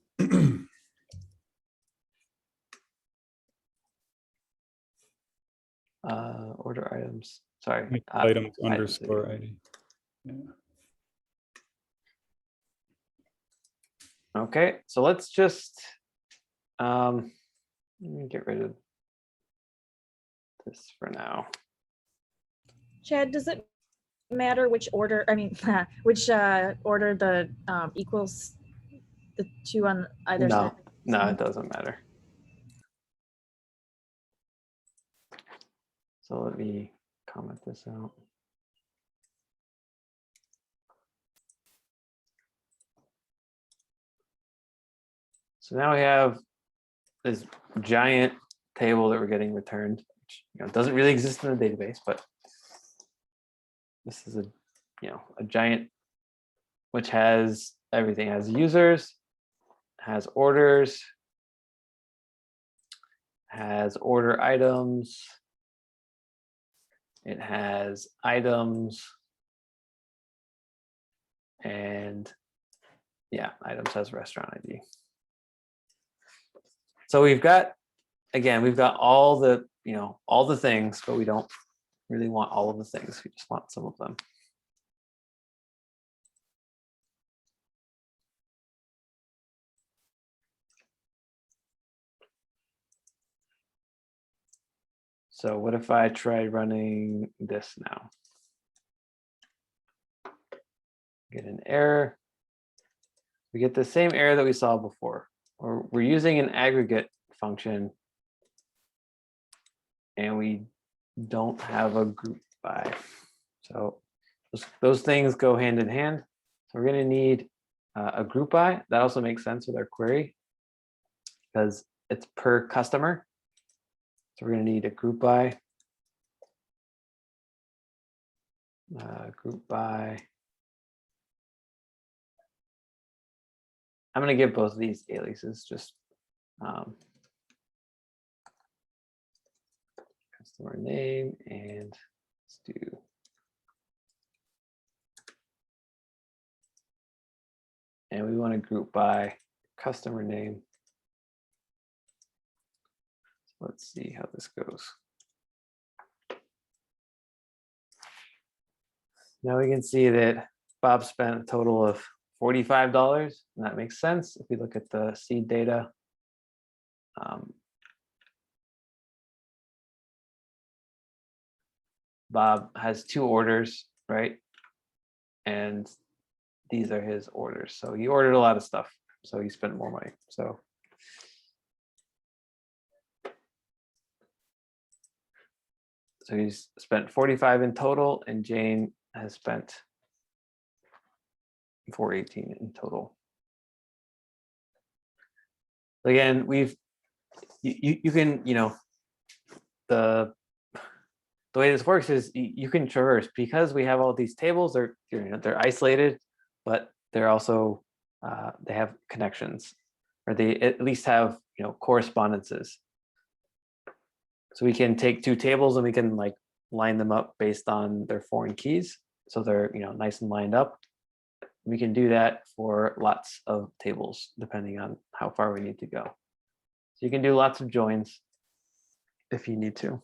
Order items, sorry.
Items
ID.
underscore ID. Yeah.
Okay, so let's just let me get rid of this for now.
Chad, does it matter which order, I mean, which order the equals the two on either
No,
side?
no, it doesn't matter. So let me comment this out. So now we have this giant table that we're getting returned, which doesn't really exist in the database, but this is a giant which has everything. It has users, has orders, has order items, it has items, and yeah, items has restaurant ID. So we've got all the things, but we don't really want all of the things. We just want some of them. So what if I tried running this now? Get an error. We get the same error that we saw before. We're using an aggregate function and we don't have a group by. So those things go hand in hand. So we're going to need a group by. That also makes sense with our query because it's per customer. So we're going to need a group by. Group by. I'm going to give both of these aliases just customer name, and let's do and we want to group by customer name. So let's see how this goes. Now we can see that Bob spent a total of $45, and that makes sense if we look at the seed data. Bob has 2 orders, right? And these are his orders. So he ordered a lot of stuff. So he spent more money. So he's spent 45 in total, and Jane has spent 418 in total. Again, you can, you know, the way this works is you can traverse because we have all these tables. They're, you know, they're isolated, but they're also they have connections, or they at least have, you know, correspondences. So we can take 2 tables and we can like line them up based on their foreign keys, so they're, you know, nice and lined up. We can do that for lots of tables depending on how far we need to go. So you can do lots of joins if you need to.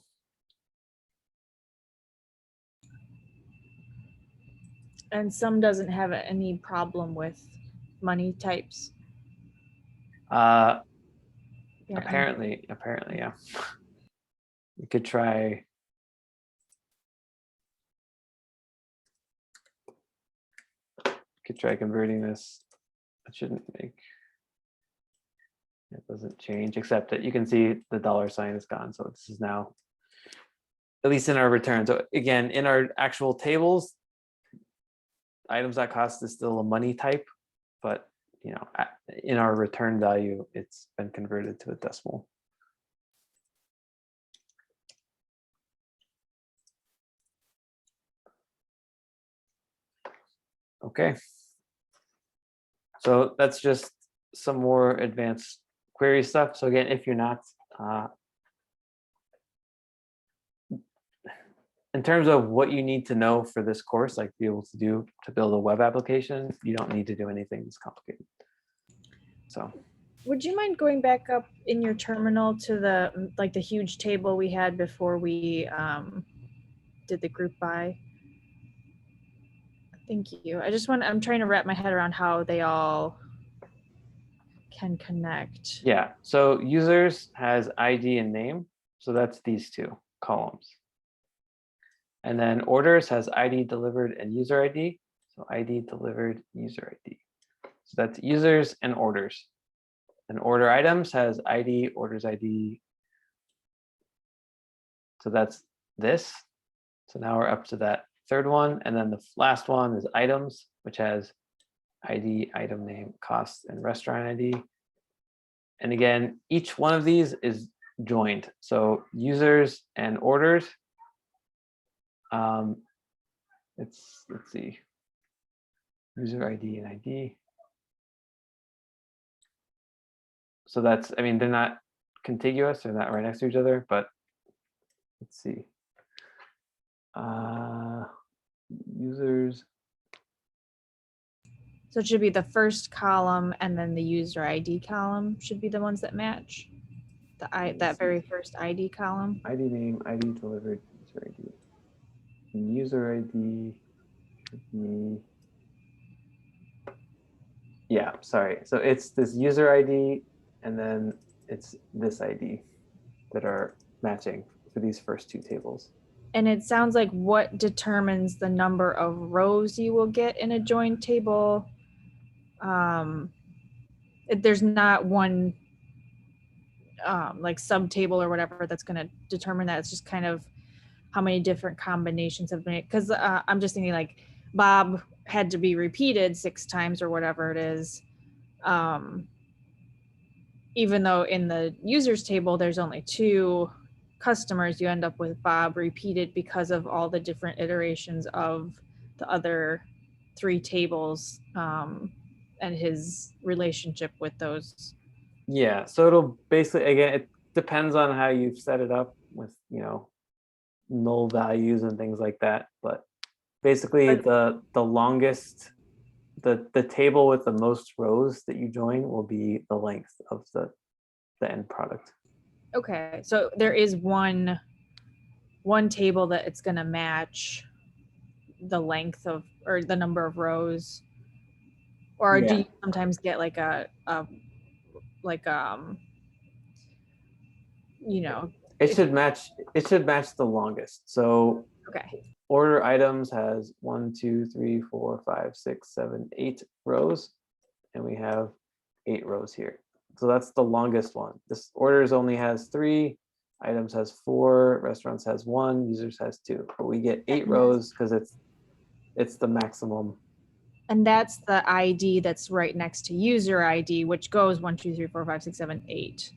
And some doesn't have any problem with money types. Yeah,
Apparently, yeah. You could try. Converting this. It shouldn't make. It doesn't change, except that you can see the $sign is gone. So this is now, at least in our return. So again, in our actual tables, items.cost is still a money type, but you know, in our return value, it's been converted to a decimal. Okay. So that's just some more advanced query stuff. So again, if you're not, in terms of what you need to know for this course, like be able to build a web application, you don't need to do anything that's complicated. So
would you mind going back up in your terminal to the huge table we had before we did the group by? Thank you. I'm trying to wrap my head around how they all can connect.
yeah, so users has ID and name. So that's these 2 columns. And then orders has ID delivered and user ID. So ID delivered, user ID. So that's users and orders. And order items has ID, orders ID. So that's this. So now we're up to that 3rd one. And then the last one is items, which has ID, item name, cost, and restaurant ID. And again, each one of these is joined. So users and orders. Let's see, user ID and ID. So that's, I mean, they're not contiguous, they're not right next to each other, but let's see. Users.
So it should be the first column, and then the user ID column should be the ones that match. That very first ID column.
ID name, ID delivered, user ID. And user ID should be, yeah, sorry. So it's this user ID, and then it's this ID that are matching for these first 2 tables.
And it sounds like what determines the number of rows you will get in a joined table. There's not one like sub table or whatever that's going to determine that. It's just kind of how many different combinations have been, because I'm just thinking like Bob had to be repeated 6 times or whatever it is. Even though in the users table, there's only 2 customers, you end up with Bob repeated because of all the different iterations of the other 3 tables and his relationship with those.
Yeah, so it'll basically, again, it depends on how you've set it up with, you know, null values and things like that. But basically the longest, the table with the most rows that you join will be the length of the end product.
Okay, so there is one table that it's going to match the length of, or the number of rows, or do you sometimes get like you know,
it should match the longest. So
okay,
order items has 1, 2, 3, 4, 5, 6, 7, 8 rows, and we have 8 rows here. So that's the longest one. This orders only has 3, items has 4, restaurants has 1, users has 2. But we get 8 rows because it's the maximum.
and that's the ID that's right next to user ID, which goes 1, 2, 3, 4, 5, 6, 7, 8.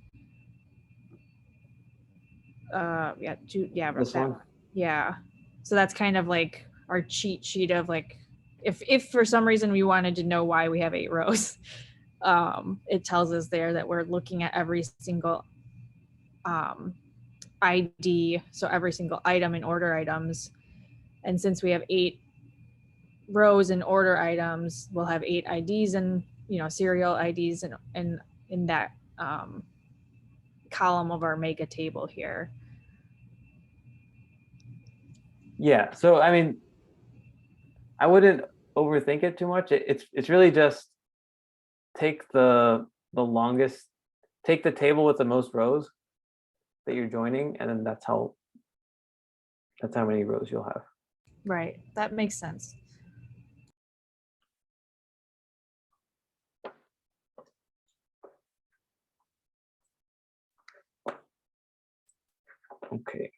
Yeah, 2, yeah,
This one?
Yeah. So that's kind of like our cheat sheet of like, if for some reason we wanted to know why we have 8 rows, it tells us there that we're looking at every single ID, so every single item in order items. And since we have 8 rows in order items, we'll have 8 IDs and, you know, serial IDs in that column of our mega table here.
Yeah, so I mean, I wouldn't overthink it too much. It's really just take the longest, take the table with the most rows that you're joining, and then that's how many rows you'll have.
Right, that makes sense.
Okay.